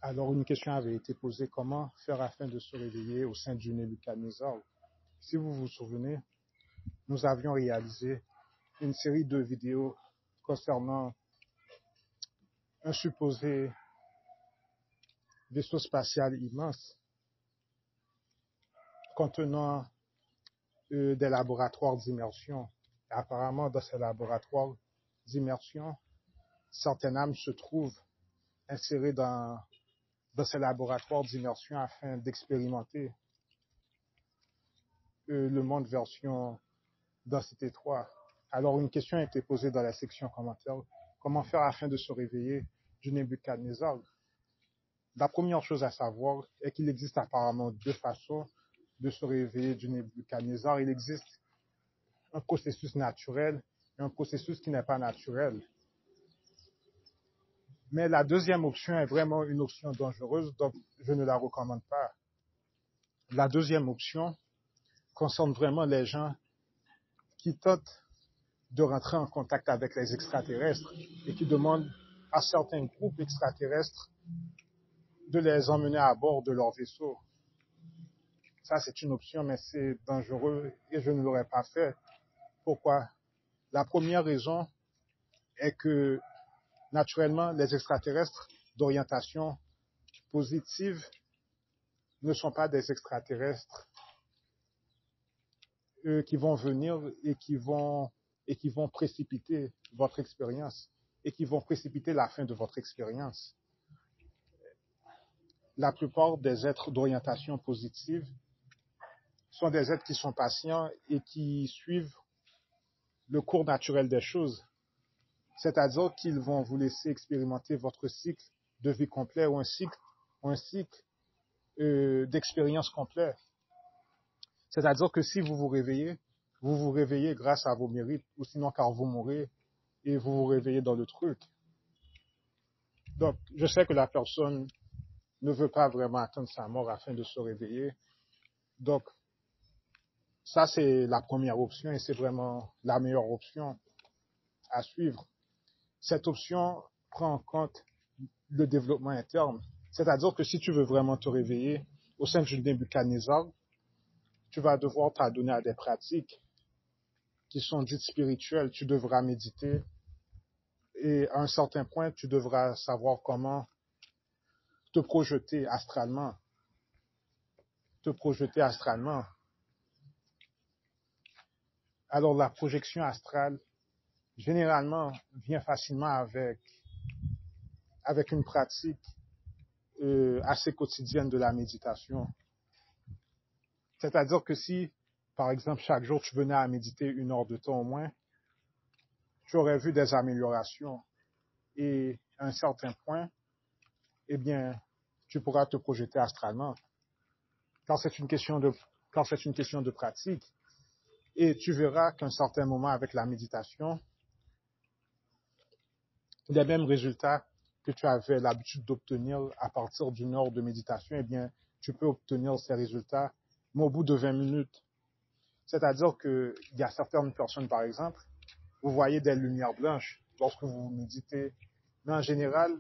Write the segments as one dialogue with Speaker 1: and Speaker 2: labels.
Speaker 1: Alors, une question avait été posée, comment faire afin de se réveiller au sein du Nebuchadnezzar? Si vous vous souvenez, nous avions réalisé une série de vidéos concernant un supposé vaisseau spatial immense contenant des laboratoires d'immersion. Apparemment, dans ces laboratoires d'immersion, certaines âmes se trouvent insérées dans ces laboratoires d'immersion afin d'expérimenter le monde version densité 3. Alors, une question a été posée dans la section commentaires. Comment faire afin de se réveiller du Nebuchadnezzar? La première chose à savoir est qu'il existe apparemment deux façons de se réveiller du Nebuchadnezzar. Il existe un processus naturel et un processus qui n'est pas naturel. Mais la deuxième option est vraiment une option dangereuse, donc je ne la recommande pas. La deuxième option concerne vraiment les gens qui tentent de rentrer en contact avec les extraterrestres et qui demandent à certains groupes extraterrestres de les emmener à bord de leur vaisseau. Ça, c'est une option, mais c'est dangereux et je ne l'aurais pas fait. Pourquoi? La première raison est que, naturellement, les extraterrestres d'orientation positive ne sont pas des extraterrestres qui vont venir et qui vont précipiter votre expérience et qui vont précipiter la fin de votre expérience. La plupart des êtres d'orientation positive sont des êtres qui sont patients et qui suivent le cours naturel des choses. C'est-à-dire qu'ils vont vous laisser expérimenter votre cycle de vie complet ou un cycle d'expérience complet. C'est-à-dire que si vous vous réveillez grâce à vos mérites, ou sinon car vous mourrez et vous vous réveillez dans le truc. Donc, je sais que la personne ne veut pas vraiment attendre sa mort afin de se réveiller. Donc, ça, c'est la première option et c'est vraiment la meilleure option à suivre. Cette option prend en compte le développement interne. C'est-à-dire que si tu veux vraiment te réveiller au sein du Nebuchadnezzar, tu vas devoir t'adonner à des pratiques qui sont dites spirituelles. Tu devras méditer et à un certain point, tu devras savoir comment te projeter astralement. Alors, la projection astrale, généralement, vient facilement avec une pratique assez quotidienne de la méditation. C'est-à-dire que si, par exemple, chaque jour, tu venais à méditer 1 heure de temps au moins, tu aurais vu des améliorations. Et à un certain point, eh bien, tu pourras te projeter astralement. Car c'est une question de pratique. Et tu verras qu'à un certain moment, avec la méditation, les mêmes résultats que tu avais l'habitude d'obtenir à partir d'1 heure de méditation, eh bien, tu peux obtenir ces résultats, mais au bout de 20 minutes. C'est-à-dire qu'il y a certaines personnes, par exemple, vous voyez des lumières blanches lorsque vous méditez. Mais en général,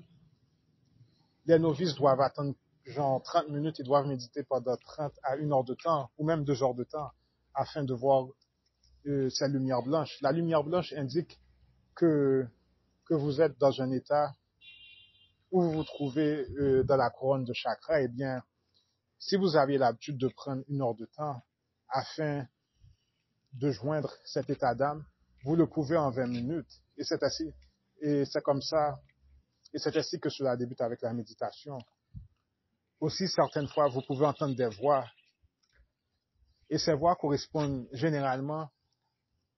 Speaker 1: les novices doivent attendre genre 30 minutes, ils doivent méditer pendant 30 à 1 heure de temps, ou même 2 heures de temps, afin de voir ces lumières blanches. La lumière blanche indique que vous êtes dans un état où vous vous trouvez dans la couronne de chakra. Eh bien, si vous aviez l'habitude de prendre 1 heure de temps afin de joindre cet état d'âme, vous le pouvez en 20 minutes. Et c'est ainsi que cela débute avec la méditation. Aussi, certaines fois, vous pouvez entendre des voix. Et ces voix correspondent généralement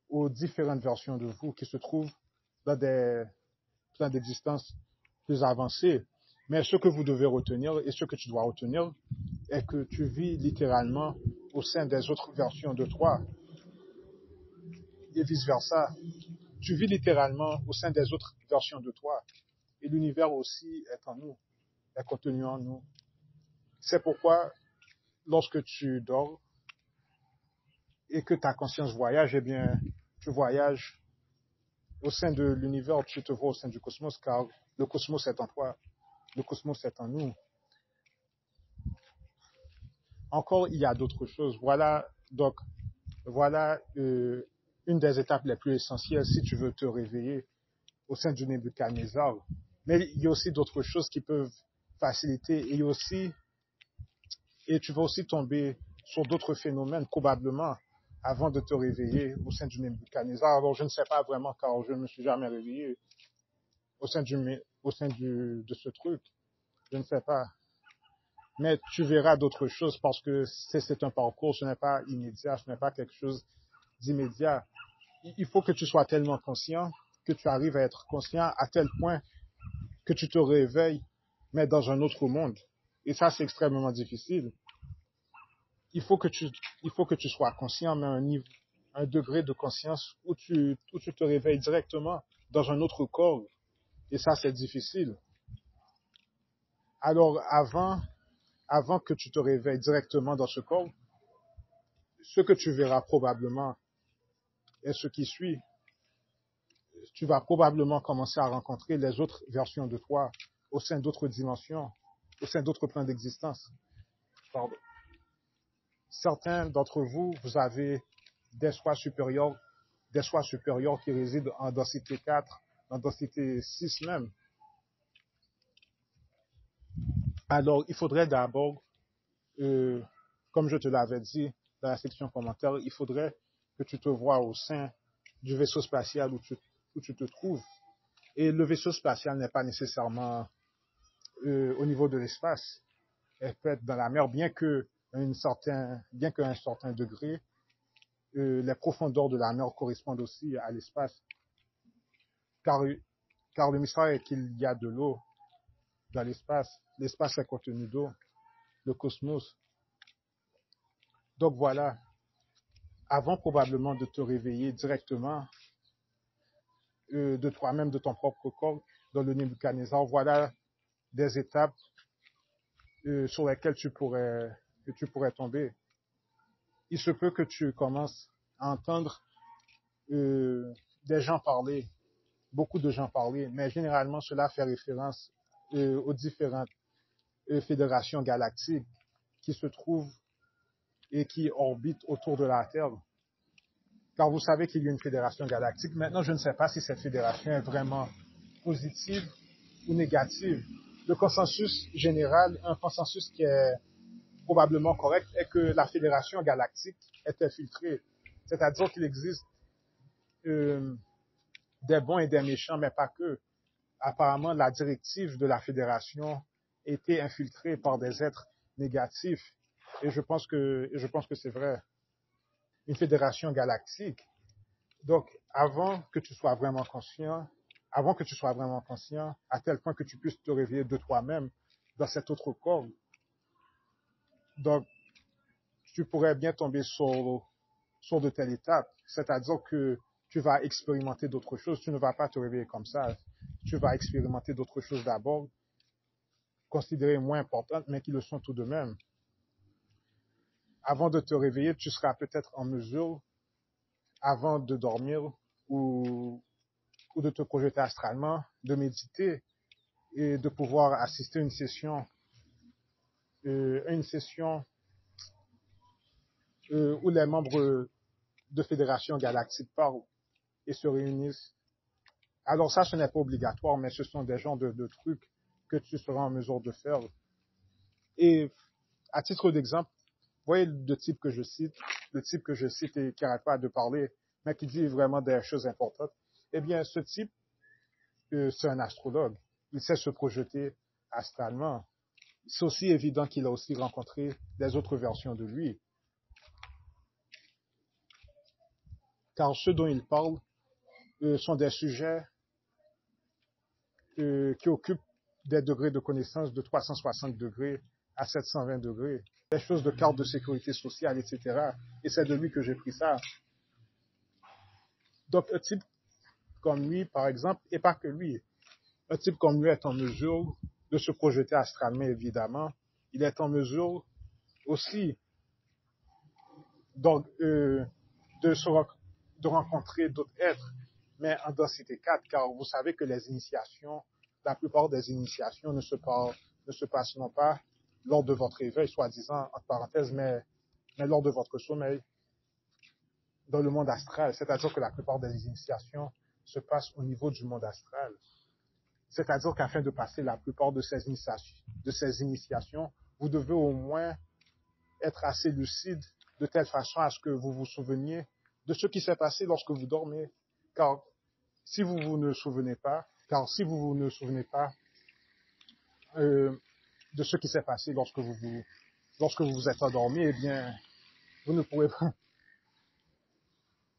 Speaker 1: aux différentes versions de vous qui se trouvent dans des plans d'existence plus avancés. Mais ce que vous devez retenir et ce que tu dois retenir est que tu vis littéralement au sein des autres versions de toi. Et vice-versa. Tu vis littéralement au sein des autres versions de toi. Et l'univers aussi est en nous, est contenu en nous. C'est pourquoi, lorsque tu dors et que ta conscience voyage, eh bien, tu voyages au sein de l'univers, tu te vois au sein du cosmos, car le cosmos est en toi, le cosmos est en nous. encore, il y a d'autres choses. Voilà une des étapes les plus essentielles si tu veux te réveiller au sein du Nebuchadnezzar. Mais il y a aussi d'autres choses qui peuvent faciliter et tu vas aussi tomber sur d'autres phénomènes probablement avant de te réveiller au sein du Nebuchadnezzar. Alors je ne sais pas vraiment car je ne me suis jamais réveillé de ce truc. Je ne sais pas. Mais tu verras d'autres choses parce que c'est un parcours, ce n'est pas immédiat, ce n'est pas quelque chose d'immédiat. Il faut que tu sois tellement conscient, que tu arrives à être conscient à tel point que tu te réveilles, mais dans un autre monde. Et ça, c'est extrêmement difficile. Il faut que tu sois conscient, mais à un degré de conscience où tu te réveilles directement dans un autre corps. Et ça, c'est difficile. Alors, avant que tu te réveilles directement dans ce corps, ce que tu verras probablement est ce qui suit. Tu vas probablement commencer à rencontrer les autres versions de toi au sein d'autres dimensions, au sein d'autres plans d'existence. Pardon. Certains d'entre vous, vous avez des soi supérieurs qui résident en densité 4, en densité 6 même. Alors, il faudrait d'abord, comme je te l'avais dit dans la section commentaire, il faudrait que tu te vois au sein du vaisseau spatial où tu te trouves. Et le vaisseau spatial n'est pas nécessairement au niveau de l'espace. Elle peut être dans la mer, bien qu'à un certain degré, les profondeurs de la mer correspondent aussi à l'espace. Car le mystère est qu'il y a de l'eau dans l'espace. L'espace est contenu d'eau, le cosmos. Donc voilà, avant probablement de te réveiller directement de toi-même, de ton propre corps, dans le Nebuchadnezzar, voilà des étapes sur lesquelles tu pourrais tomber. Il se peut que tu commences à entendre des gens parler, beaucoup de gens parler, mais généralement cela fait référence aux différentes fédérations galactiques qui se trouvent et qui orbitent autour de la Terre. Car vous savez qu'il y a une fédération galactique. Maintenant, je ne sais pas si cette fédération est vraiment positive ou négative. Le consensus général, un consensus qui est probablement correct, est que la fédération galactique est infiltrée. C'est-à-dire qu'il existe des bons et des méchants, mais pas que. Apparemment, la directive de la fédération était infiltrée par des êtres négatifs. Et je pense que c'est vrai. Une fédération galactique. Donc, avant que tu sois vraiment conscient, à tel point que tu puisses te réveiller de toi-même dans cet autre corps, donc, tu pourrais bien tomber sur de telles étapes. C'est-à-dire que tu vas expérimenter d'autres choses. Tu ne vas pas te réveiller comme ça. Tu vas expérimenter d'autres choses d'abord, considérées moins importantes, mais qui le sont tout de même. Avant de te réveiller, tu seras peut-être en mesure, avant de dormir ou de te projeter astralement, de méditer et de pouvoir assister à une session où les membres de fédération galactique parlent et se réunissent. Alors ça, ce n'est pas obligatoire, mais ce sont des genres de trucs que tu seras en mesure de faire. Et à titre d'exemple, voyez le type que je cite et qui n'arrête pas de parler, mais qui dit vraiment des choses importantes. Eh bien, ce type, c'est un astrologue. Il sait se projeter astralement. C'est aussi évident qu'il a aussi rencontré des autres versions de lui. Car ceux dont il parle sont des sujets qui occupent des degrés de connaissance de 360 degrés à 720 degrés. Des choses de carte de sécurité sociale, etc. Et c'est de lui que j'ai pris ça. Donc, un type comme lui, par exemple, et pas que lui, un type comme lui est en mesure de se projeter astralement, évidemment. Il est en mesure aussi donc, de rencontrer d'autres êtres, mais en densité 4, car vous savez que la plupart des initiations ne se passent non pas lors de votre éveil, soi-disant, entre parenthèses, mais lors de votre sommeil, dans le monde astral. C'est-à-dire que la plupart des initiations se passent au niveau du monde astral. C'est-à-dire qu'afin de passer la plupart de ces initiations, vous devez au moins être assez lucide de telle façon à ce que vous vous souveniez de ce qui s'est passé lorsque vous dormez. Car si vous vous ne souvenez pas, de ce qui s'est passé lorsque vous vous êtes endormi, eh bien, vous ne pourrez pas.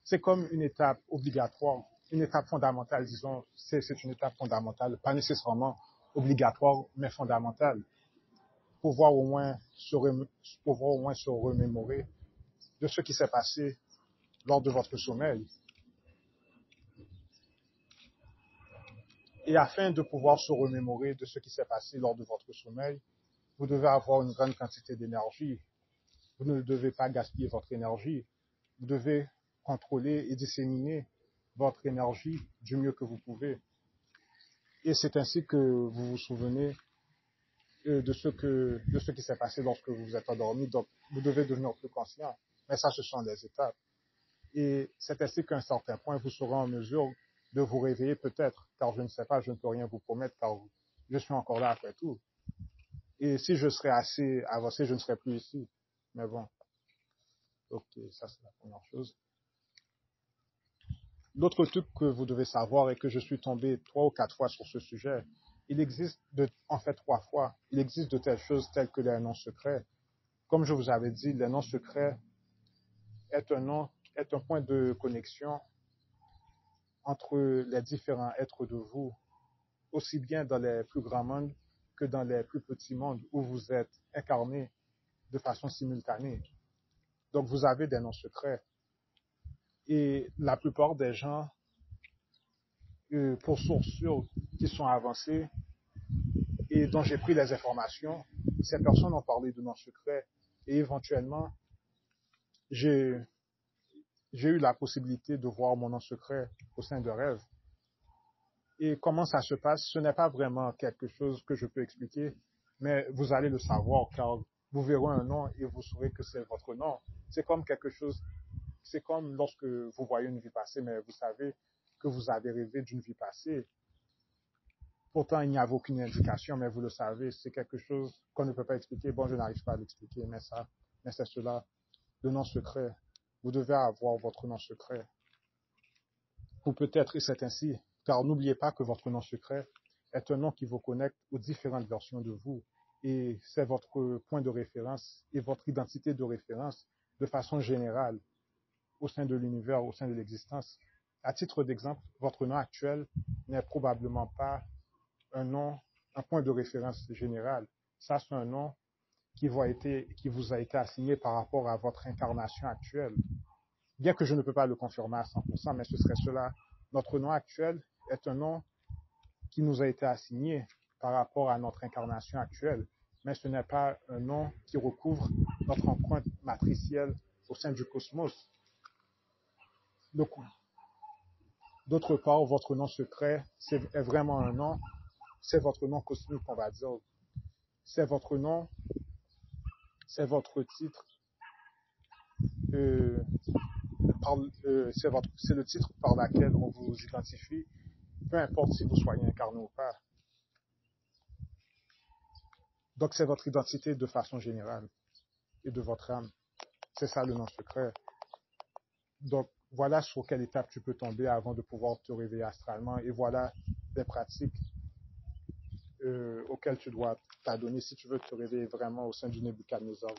Speaker 1: C'est comme une étape obligatoire, une étape fondamentale, disons. C'est une étape fondamentale, pas nécessairement obligatoire, mais fondamentale. Pouvoir au moins se remémorer de ce qui s'est passé lors de votre sommeil. Et afin de pouvoir se remémorer de ce qui s'est passé lors de votre sommeil, vous devez avoir une grande quantité d'énergie. Vous ne devez pas gaspiller votre énergie. Vous devez contrôler et disséminer votre énergie du mieux que vous pouvez. Et c'est ainsi que vous vous souvenez de ce qui s'est passé lorsque vous vous êtes endormi. Donc, vous devez devenir plus conscient. Mais ça, ce sont des étapes. Et c'est ainsi qu'à un certain point, vous serez en mesure de vous réveiller peut-être, car je ne sais pas, je ne peux rien vous promettre, car je suis encore là après tout. Et si je serais assez avancé, je ne serais plus ici. Mais bon, ok, ça c'est la première chose. L'autre truc que vous devez savoir est que je suis tombé 3 ou 4 fois sur ce sujet. Il existe, en fait 3 fois, il existe de telles choses telles que les noms secrets. Comme je vous avais dit, les noms secrets est un point de connexion entre les différents êtres de vous, aussi bien dans les plus grands mondes que dans les plus petits mondes où vous êtes incarnés de façon simultanée. Donc vous avez des noms secrets. Et la plupart des gens, pour sources sûres qui sont avancées et dont j'ai pris les informations, ces personnes ont parlé de noms secrets. Et éventuellement, j'ai eu la possibilité de voir mon nom secret au sein de rêves. Et comment ça se passe, ce n'est pas vraiment quelque chose que je peux expliquer, mais vous allez le savoir car vous verrez un nom et vous saurez que c'est votre nom. C'est comme quelque chose, c'est comme lorsque vous voyez une vie passée, mais vous savez que vous avez rêvé d'une vie passée. Pourtant, il n'y avait aucune indication, mais vous le savez, c'est quelque chose qu'on ne peut pas expliquer. Bon, je n'arrive pas à l'expliquer, mais c'est cela, le nom secret. Vous devez avoir votre nom secret. Ou peut-être, et c'est ainsi, car n'oubliez pas que votre nom secret est un nom qui vous connecte aux différentes versions de vous. Et c'est votre point de référence et votre identité de référence de façon générale au sein de l'univers, au sein de l'existence. À titre d'exemple, votre nom actuel n'est probablement pas un point de référence général. Ça, c'est un nom qui vous a été assigné par rapport à votre incarnation actuelle. Bien que je ne peux pas le confirmer à 100%, mais ce serait cela. Notre nom actuel est un nom qui nous a été assigné par rapport à notre incarnation actuelle, mais ce n'est pas un nom qui recouvre notre empreinte matricielle au sein du cosmos. D'autre part, votre nom secret est vraiment un nom, c'est votre nom cosmique, on va dire. C'est votre nom, c'est votre titre, euh, c'est le titre par lequel on vous identifie, peu importe si vous soyez incarné ou pas. Donc c'est votre identité de façon générale et de votre âme. C'est ça le nom secret. Donc voilà sur quelle étape tu peux tomber avant de pouvoir te réveiller astralement et voilà des pratiques auxquelles tu dois t'adonner si tu veux te réveiller vraiment au sein du Nebuchadnezzar.